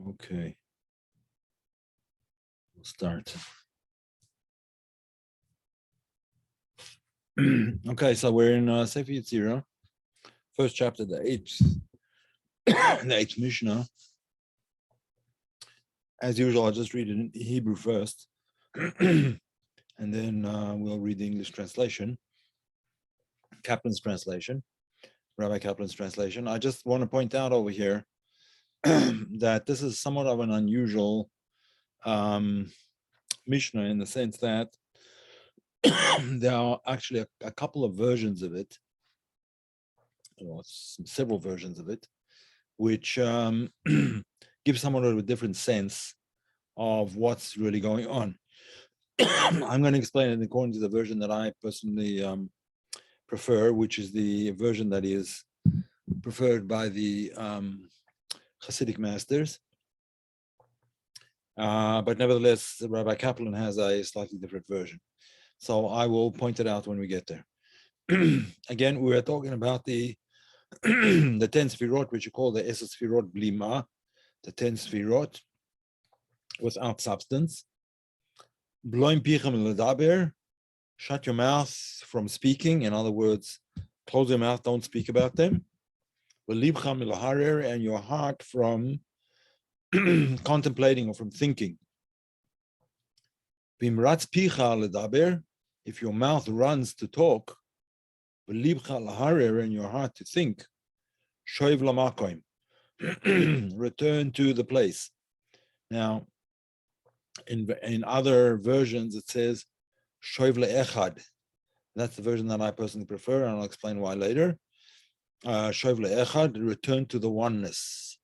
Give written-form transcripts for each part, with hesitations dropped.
Okay, we'll start. Okay, so we're in Sefer Yetzirah, first chapter, the eighth Mishna. As usual, I'll just read it in Hebrew first, and then we'll read the English translation, Kaplan's translation, Rabbi Kaplan's translation. I just want to point out over here that this is somewhat of an unusual Mishnah in the sense that there are actually a couple of versions of it, or several versions of it, which give somewhat of a different sense of what's really going on. I'm going to explain it according to the version that I personally prefer, which is the version that is preferred by the Hasidic masters. But nevertheless, Rabbi Kaplan has a slightly different version. So I will point it out when we get there. Again, we are talking about the 10 Sfirot, which you call the Eser Sfirot Blima, the 10 Sfirot without substance. Bloim pichem ledaber, shut your mouth from speaking. In other words, close your mouth, don't speak about them. Velibcha milaharer, and your heart from contemplating or from thinking. Bimratz picha ledaber, if your mouth runs to talk, velibcha laharer, and your heart to think. Shoiv lamakoim, return to the place. Now, in other versions, it says shoiv le'echad. That's the version that I personally prefer, and I'll explain why later. Shoiv le'echad, return to the oneness.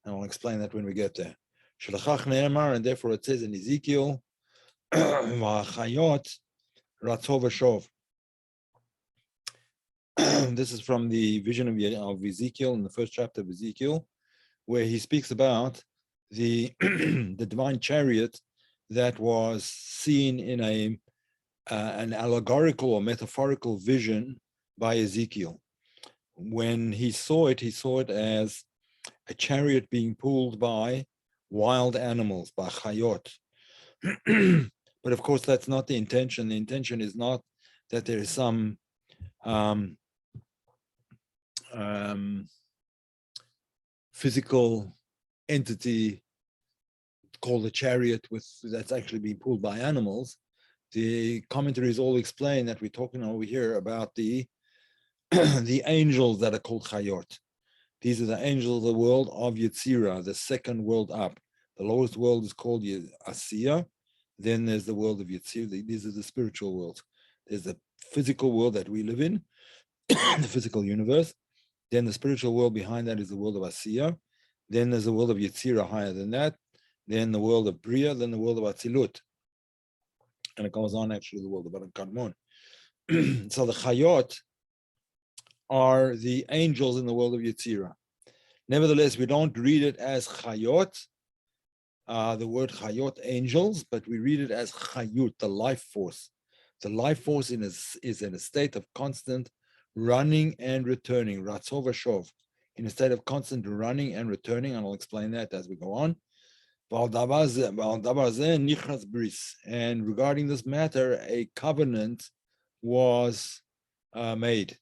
And I'll explain that when we get there. Shlachach ne'emar, and therefore it says in Ezekiel, v'achayot ratzov v'shov. This is from the vision of Ezekiel in the first chapter of Ezekiel, where he speaks about the the divine chariot that was seen in an allegorical or metaphorical vision by Ezekiel. When he saw it as a chariot being pulled by wild animals, by chayot. But of course, that's not the intention. The intention is not that there is some physical entity called a chariot that's actually being pulled by animals. The commentaries all explain that we're talking over here about the the angels that are called chayot. These are the angels of the world of Yetzirah, the second world up. The lowest world is called Asiya. Then there's the world of Yetzirah. These are the spiritual worlds. There's the physical world that we live in, the physical universe. Then the spiritual world behind that is the world of Asiya. Then there's the world of Yetzirah higher than that. Then the world of Bria. Then the world of Atzilut. And it goes on actually the world of Adam Kadmon. So the Chayot are the angels in the world of Yetzirah. Nevertheless, we don't read it as Chayot, the word Chayot, angels, but we read it as Chayut, the life force. The life force is in a state of constant running and returning, Ratzov v'shov, in a state of constant running and returning, and I'll explain that as we go on. And regarding this matter, a covenant was made.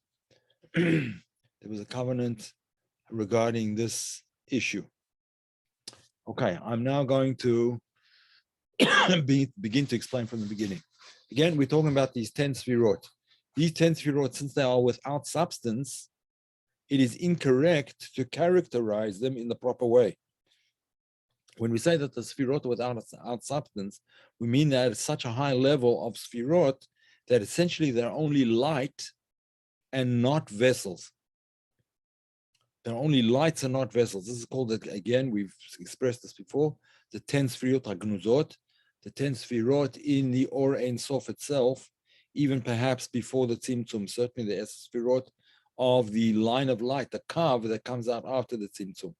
There was a covenant regarding this issue. Okay, I'm now going to begin to explain from the beginning. Again, we're talking about these 10 Sfirot. These 10 Sfirot, since they are without substance, it is incorrect to characterize them in the proper way. When we say that the Sfirot are without substance, we mean that it's such a high level of Sfirot that essentially they're only light and not vessels. They're only lights and not vessels. This is called, again, we've expressed this before, the 10 Sfirot HaGnuzot, the 10 Sfirot in the Or Ein Sof itself, even perhaps before the Tzimtzum, certainly the Sfirot of the line of light, the Kav that comes out after the Tzimtzum.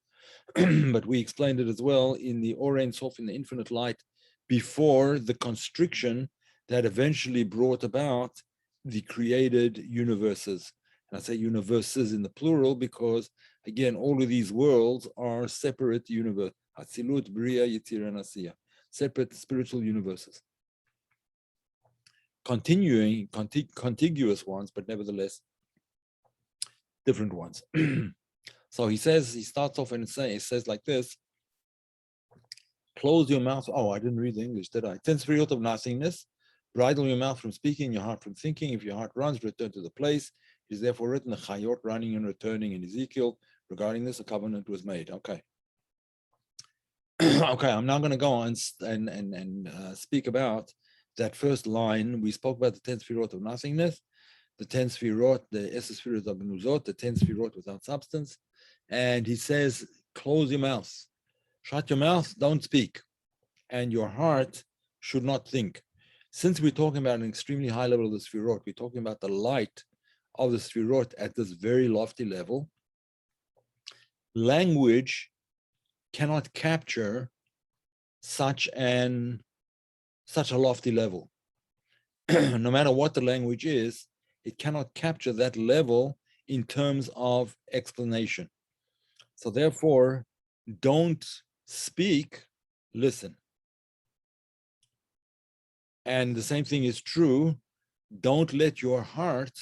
But we explained it as well in the Or Ein Sof, in the infinite light, before the constriction that eventually brought about the created universes. And I say universes in the plural because, again, all of these worlds are separate universe, Hatzilut, Bria, Yetzirah, and Asiya. Separate spiritual universes. Contiguous ones, but nevertheless different ones. So he starts off and he says like this: close your mouth. Oh, I didn't read the English, did I? 10 Sefirot of nothingness. Bridle your mouth from speaking, your heart from thinking. If your heart runs, return to the place. It is therefore written, the Chayot, running and returning in Ezekiel. Regarding this, a covenant was made. Okay. Okay, I'm now going to go on and speak about that first line. We spoke about the 10 Sefirot of nothingness, the 10 Sefirot, the Esses Sefirot of Nuzot, the 10 Sefirot without substance. And he says, close your mouth. Shut your mouth, don't speak. And your heart should not think. Since we're talking about an extremely high level of the Sefirot, we're talking about the light of the Sefirot at this very lofty level. Language cannot capture such a lofty level. No matter what the language is, it cannot capture that level in terms of explanation. So therefore, don't speak, listen. And the same thing is true. Don't let your heart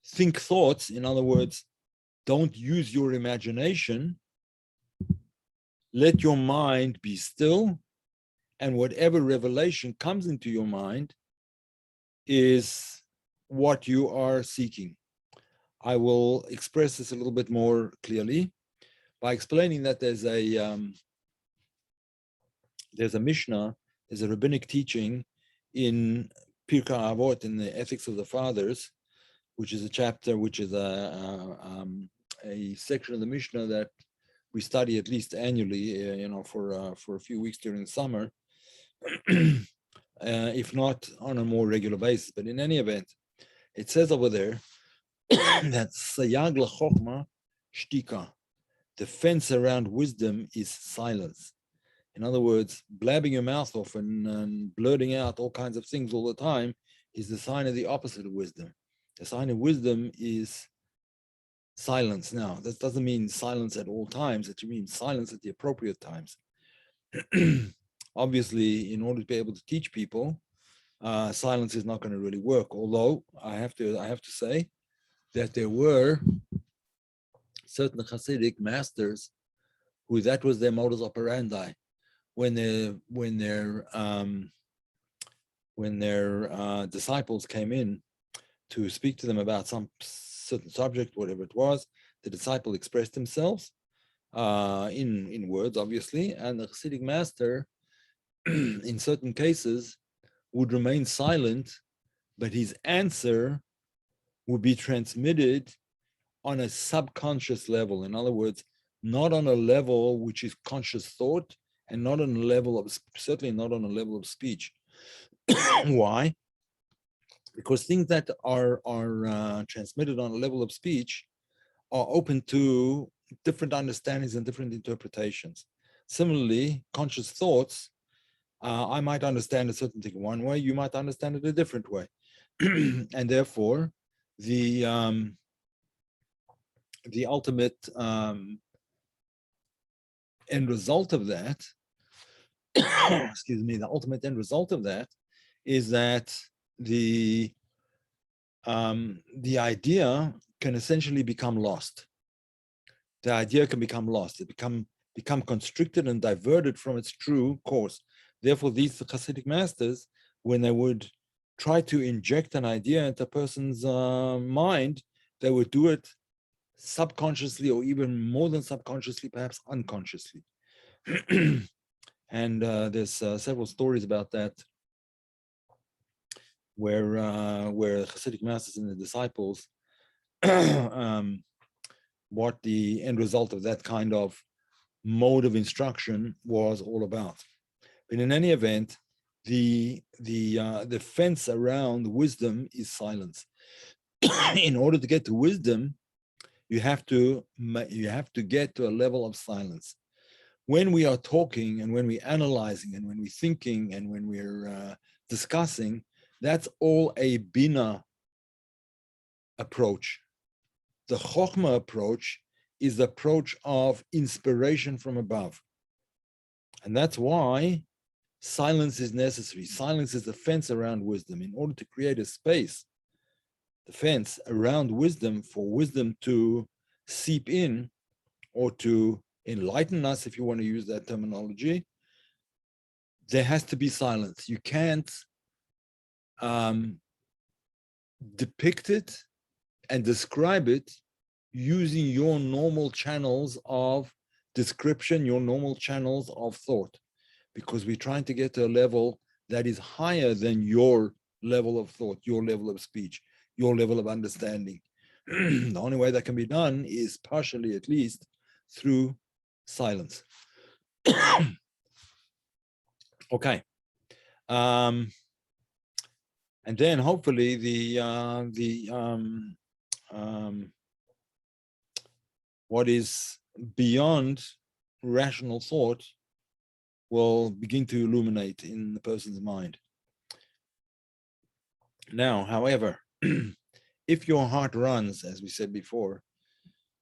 think thoughts. In other words, don't use your imagination. Let your mind be still, and whatever revelation comes into your mind is what you are seeking. I will express this a little bit more clearly by explaining that there's a Mishna, there's a rabbinic teaching in Pirkei Avot, in the Ethics of the Fathers, which is a chapter, which is a section of the Mishnah that we study at least annually, for a few weeks during the summer, if not on a more regular basis. But in any event, it says over there that Sayag LaChochma Shtika, the fence around wisdom is silence. In other words, blabbing your mouth off and blurting out all kinds of things all the time is the sign of the opposite of wisdom. The sign of wisdom is silence. Now, that doesn't mean silence at all times. It means silence at the appropriate times. Obviously, in order to be able to teach people, silence is not going to really work. Although I have to say that there were certain Hasidic masters who that was their modus operandi when their disciples came in to speak to them about some certain subject, whatever it was. The disciple expressed themselves in words, obviously, and the Hasidic master, in certain cases, would remain silent, but his answer would be transmitted on a subconscious level. In other words, not on a level which is conscious thought, and not on a level of, certainly not on a level of speech. Why? Because things that are transmitted on a level of speech are open to different understandings and different interpretations. Similarly, conscious thoughts, I might understand a certain thing one way, you might understand it a different way. And therefore, the ultimate end result of that, excuse me, the ultimate end result of that is that the idea can essentially become lost. The idea can become lost. It become constricted and diverted from its true course. Therefore, these Hasidic masters, when they would try to inject an idea into a person's mind, they would do it subconsciously, or even more than subconsciously, perhaps unconsciously. And there's several stories about that, where Hasidic masters and the disciples, what the end result of that kind of mode of instruction was all about. But in any event, the fence around wisdom is silence. In order to get to wisdom, you have to get to a level of silence. When we are talking, and when we're analyzing, and when we're thinking, and when we're discussing, that's all a Bina approach. The Chokhmah approach is the approach of inspiration from above. And that's why silence is necessary. Silence is the fence around wisdom. In order to create a space, the fence around wisdom, for wisdom to seep in or to enlighten us, if you want to use that terminology, there has to be silence. You can't depict it and describe it using your normal channels of description, your normal channels of thought, because we're trying to get to a level that is higher than your level of thought, your level of speech, your level of understanding. The only way that can be done is partially, at least, through silence. Okay. And then hopefully what is beyond rational thought will begin to illuminate in the person's mind. Now, however, if your heart runs, as we said before,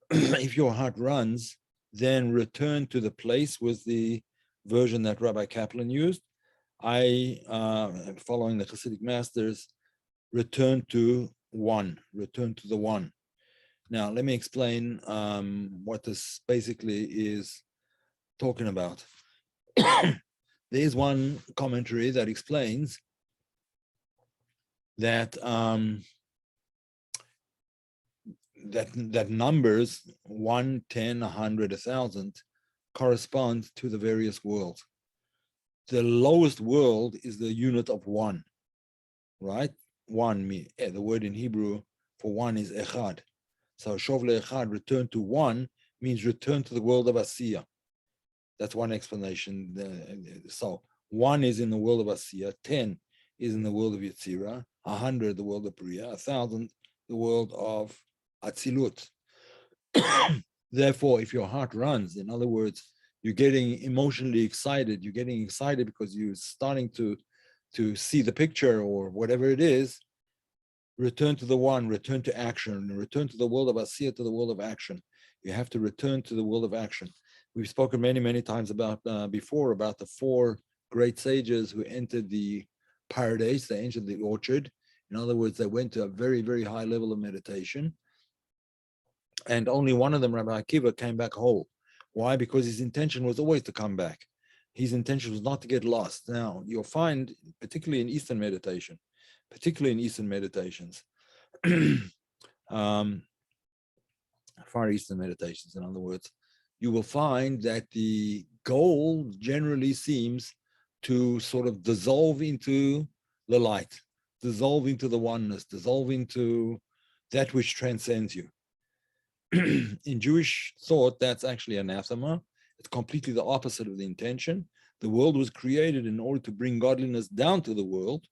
if your heart runs, then return to the place was the version that Rabbi Kaplan used. I, following the Hasidic masters, return to one, return to the one. Now, let me explain what this basically is talking about. There is one commentary that explains that that numbers 1, 10, 100, 1,000 correspond to the various worlds. The lowest world is the unit of one, right? One, the word in Hebrew for one is echad. So shov le'echad, return to one, means return to the world of Asiya. That's one explanation. So 1 is in the world of Asiya, 10 is in the world of Yetzirah, 100 the world of Bria, 1,000 the world of Atzilut. Therefore, if your heart runs, in other words, you're getting emotionally excited, you're getting excited because you're starting to see the picture or whatever it is, return to the one, return to action, return to the world of Asiya, to the world of action. You have to return to the world of action. We've spoken many, many times about before about the 4 great sages who entered the paradise, they entered the orchard. In other words, they went to a very, very high level of meditation. And only one of them, Rabbi Akiva, came back whole. Why? Because his intention was always to come back. His intention was not to get lost. Now, you'll find, particularly in Eastern meditation, particularly in Eastern meditations, Far Eastern meditations, in other words, you will find that the goal generally seems to sort of dissolve into the light, dissolve into the oneness, dissolve into that which transcends you. In Jewish thought, that's actually anathema. It's completely the opposite of the intention. The world was created in order to bring godliness down to the world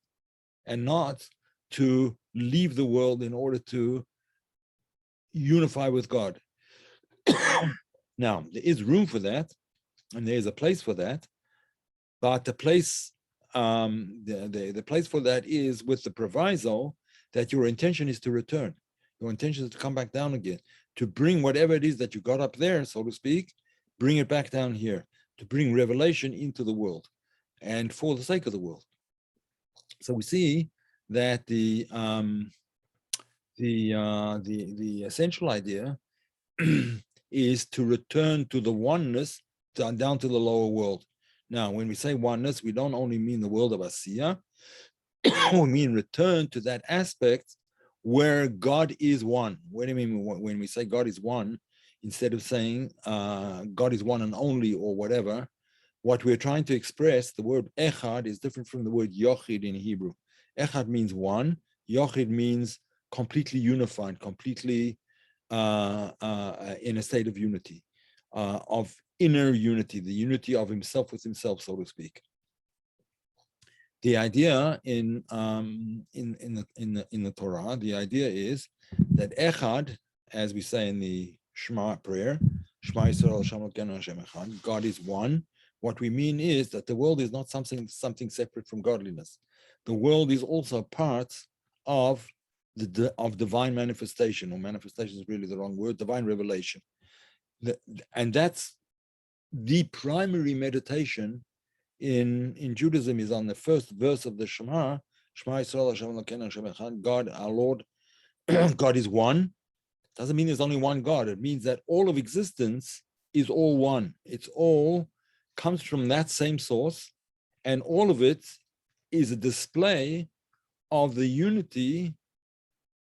and not to leave the world in order to unify with God. Now, there is room for that, and there is a place for that, but the place, the place for that is with the proviso that your intention is to return. Your intention is to come back down again, to bring whatever it is that you got up there, so to speak, bring it back down here, to bring revelation into the world, and for the sake of the world. So we see that the essential idea is to return to the oneness down to the lower world. Now, when we say oneness, we don't only mean the world of Asiya, we mean return to that aspect where God is one. What do you mean when we say God is one, instead of saying God is one and only or whatever? What we're trying to express, the word echad is different from the word yochid in Hebrew. Echad means one, yochid means completely unified, completely in a state of unity, of inner unity, the unity of himself with himself, so to speak. The idea in the Torah, the idea is that echad, as we say in the Shema prayer, Shema Yisrael Hashem Elokeinu Hashem Echad, God is one. What we mean is that the world is not something separate from godliness. The world is also part of divine manifestation, or manifestation is really the wrong word, divine revelation. And that's the primary meditation in Judaism is on the first verse of the Shema. Shema Yisrael Hashem Elokeinu Hashem Echad. God, our Lord, God is one. Doesn't mean there's only one God. It means that all of existence is all one. It's all comes from that same source, and all of it is a display of the unity,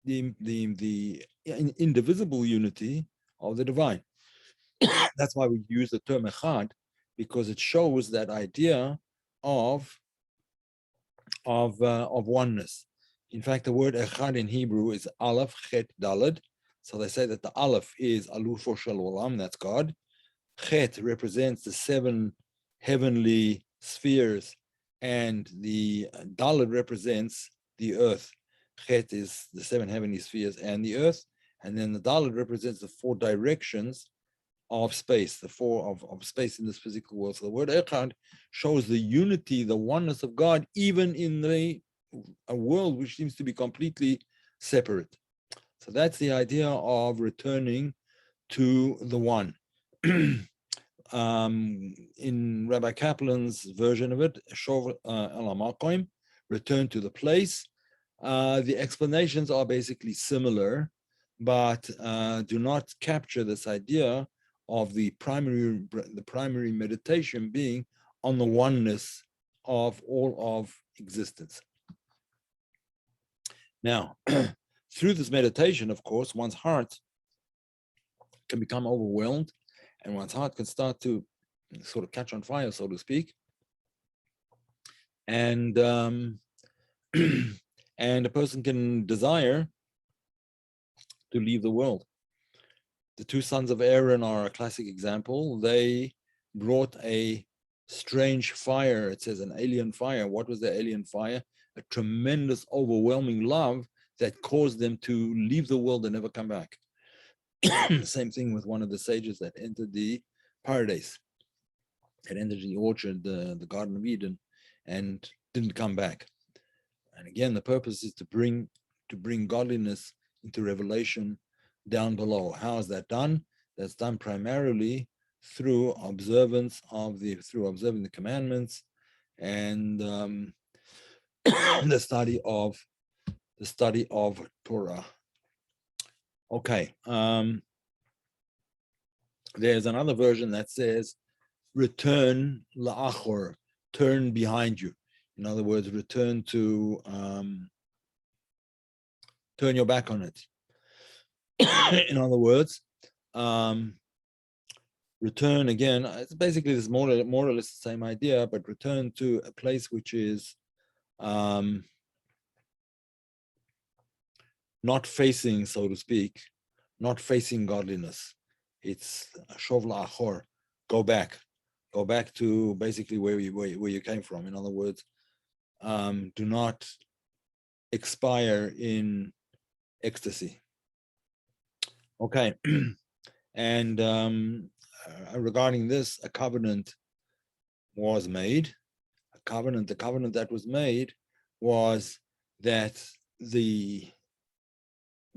the indivisible unity of the divine. That's why we use the term echad, because it shows that idea of oneness. In fact, the word echad in Hebrew is aleph, chet, daled. So they say that the aleph is alufo shel olam, that's God. Chet represents the 7 heavenly spheres, and the daled represents the earth. Chet is the 7 heavenly spheres and the earth, and then the daled represents the 4 directions of space, the 4 of space in this physical world. So the word echad shows the unity, the oneness of God, even in a world which seems to be completely separate. So that's the idea of returning to the one. In Rabbi Kaplan's version of it, Shov el HaMakom, return to the place. The explanations are basically similar, but do not capture this idea of the primary meditation being on the oneness of all of existence. Now, through this meditation, of course, one's heart can become overwhelmed, and one's heart can start to sort of catch on fire, so to speak. And and a person can desire to leave the world. The 2 sons of Aaron are a classic example. They brought a strange fire. It says an alien fire. What was the alien fire? A tremendous, overwhelming love that caused them to leave the world and never come back. Same thing with one of the sages that entered the paradise, that entered the orchard, the Garden of Eden, and didn't come back. And again, the purpose is to bring godliness into revelation down below. How is that done? That's done primarily through observing the commandments and the study of Torah. Okay. There's another version that says, return la'achor, turn behind you. In other words, return to, turn your back on it. In other words, return again, it's basically this more or less the same idea, but return to a place which is not facing, so to speak, not facing godliness. It's shov la'achor, go back to basically where you came from. In other words, do not expire in ecstasy. Okay, and regarding this, a covenant was made. The covenant that was made was that the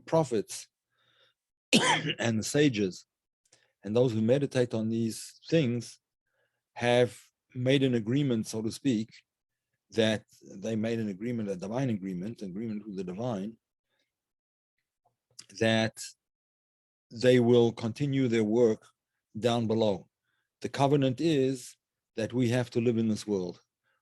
prophets and the sages and those who meditate on these things have made an agreement, so to speak, that they made an agreement, a divine agreement with the divine, that they will continue their work down below. The covenant is that we have to live in this world.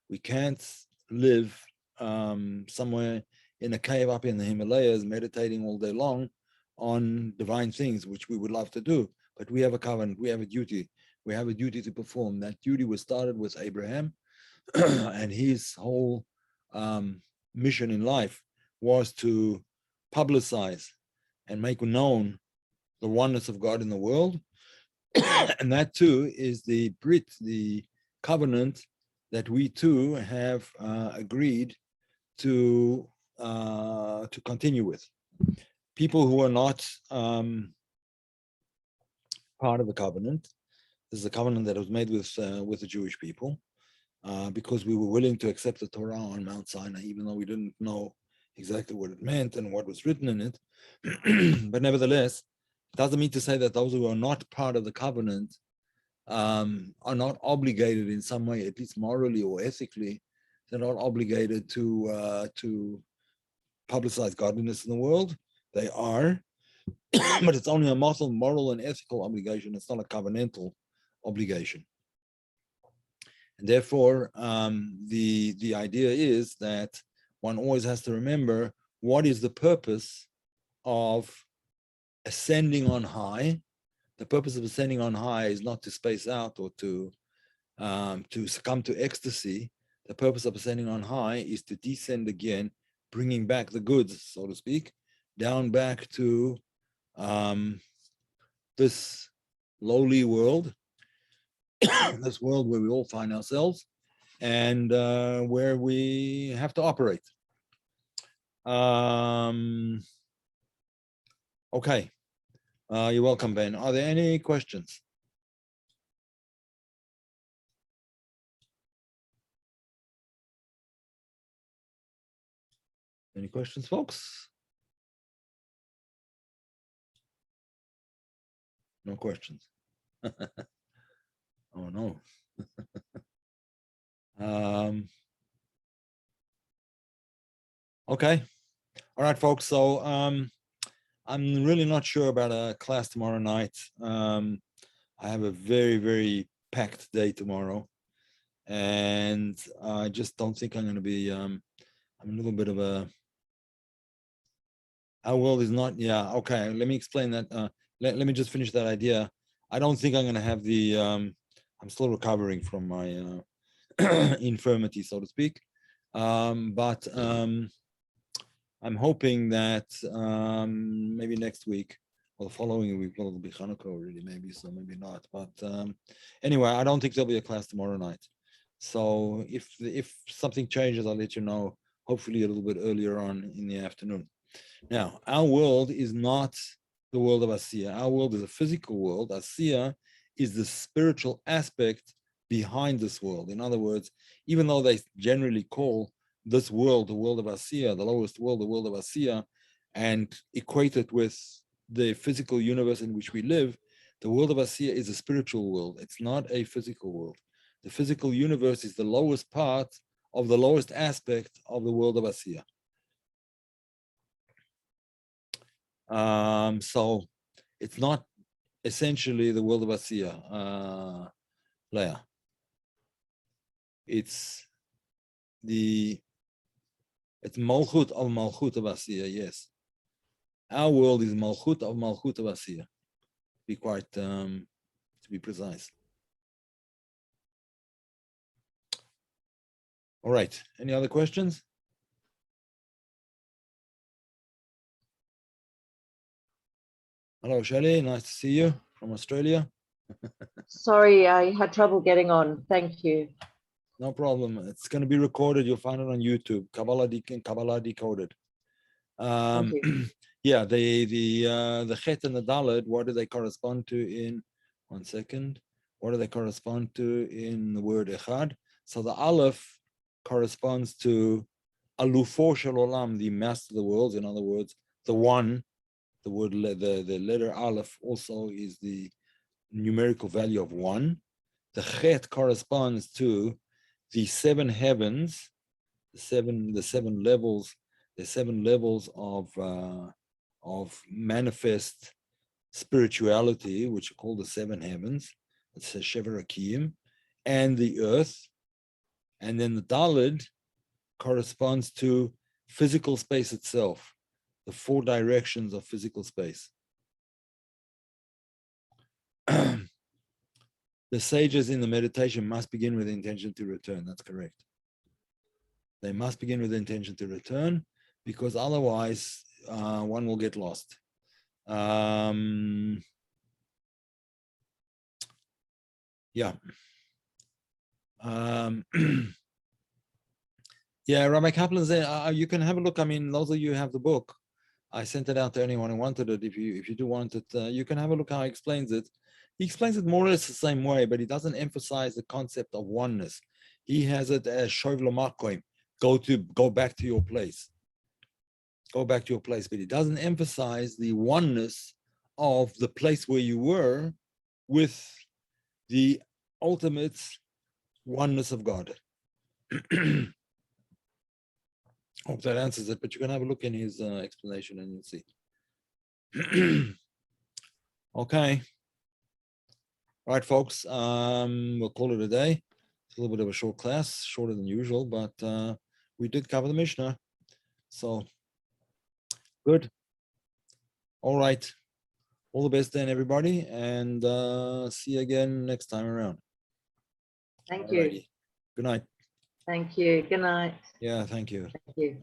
We can't live somewhere in a cave up in the Himalayas meditating all day long on divine things, which we would love to do. But we have a covenant, we have a duty. We have a duty to perform. That duty was started with Abraham, and his whole mission in life was to publicize and make known the oneness of God in the world. And that too is the Brit, the covenant that we too have agreed to continue with. People who are not part of the covenant, this is a covenant that was made with the Jewish people, because we were willing to accept the Torah on Mount Sinai, even though we didn't know exactly what it meant and what was written in it. But nevertheless, Doesn't mean to say that those who are not part of the covenant are not obligated in some way, at least morally or ethically. They're not obligated to publicize godliness in the world. They are, but it's only a moral and ethical obligation. It's not a covenantal obligation. And therefore, the idea is that one always has to remember what is the purpose of ascending on high. The purpose of ascending on high is not to space out or to succumb to ecstasy. The purpose of ascending on high is to descend again, bringing back the goods, so to speak, down back to this lowly world, this world where we all find ourselves, and where we have to operate. Okay. You're welcome, Ben. Are there any questions? Any questions, folks? No questions. Oh, no. Okay. All right, folks. So I'm really not sure about a class tomorrow night. I have a very, very packed day tomorrow. And I just don't think I'm going to be, I'm a little bit of a, our world is not, yeah, okay. Let me explain that. Let me just finish that idea. I don't think I'm going to have the, I'm still recovering from my infirmity, so to speak. But I'm hoping that maybe next week or the following week, well, it'll be Hanukkah already, maybe, so maybe not. But anyway, I don't think there'll be a class tomorrow night. So if something changes, I'll let you know, hopefully a little bit earlier on in the afternoon. Now, our world is not the world of Asiya. Our world is a physical world. Asiya is the spiritual aspect behind this world. In other words, even though they generally call this world the world of Asiya, the lowest world, the world of Asiya, and equate it with the physical universe in which we live, the world of Asiya is a spiritual world. It's not a physical world. The physical universe is the lowest part of the lowest aspect of the world of Asiya. So it's not essentially the world of Asiya, Leah. It's Malchut of Asiya, yes. Our world is Malchut of Asiya, be quite, to be precise. All right, any other questions? Hello, Shelley, nice to see you from Australia. Sorry, I had trouble getting on. Thank you. No problem. It's going to be recorded. You'll find it on YouTube. Kabbalah Decoded. Thank you. Yeah, the Chet and the Dalet, what do they correspond to in, 1 second, what do they correspond to in the word Echad? So the Aleph corresponds to Alufo Shel Olam, the master of the worlds. In other words, the one, the word, the letter Aleph also is the numerical value of 1. The Chet corresponds to the 7 heavens, the seven levels, the 7 levels of manifest spirituality, which are called the 7 heavens. It's a Sefer Yetzirah, and the earth. And then the Dalet corresponds to physical space itself, the 4 directions of physical space. The sages in the meditation must begin with the intention to return. That's correct. They must begin with the intention to return, because otherwise one will get lost. Yeah. Yeah, Rabbi Kaplan's there. You can have a look. I mean, those of you who have the book, I sent it out to anyone who wanted it. If you do want it, you can have a look how he explains it. He explains it more or less the same way, but he doesn't emphasize the concept of oneness. He has it as Shov L'Makom, go back to your place. Go back to your place, but he doesn't emphasize the oneness of the place where you were with the ultimate oneness of God. Hope that answers it, but you can have a look in his explanation and you'll see. Okay. All right, folks. We'll call it a day. It's a little bit of a short class, shorter than usual, but we did cover the Mishnah. So good. All right. All the best then, everybody, and see you again next time around. Thank Alrighty. you. Good night. Thank you. Good night. Yeah, thank you. Thank you.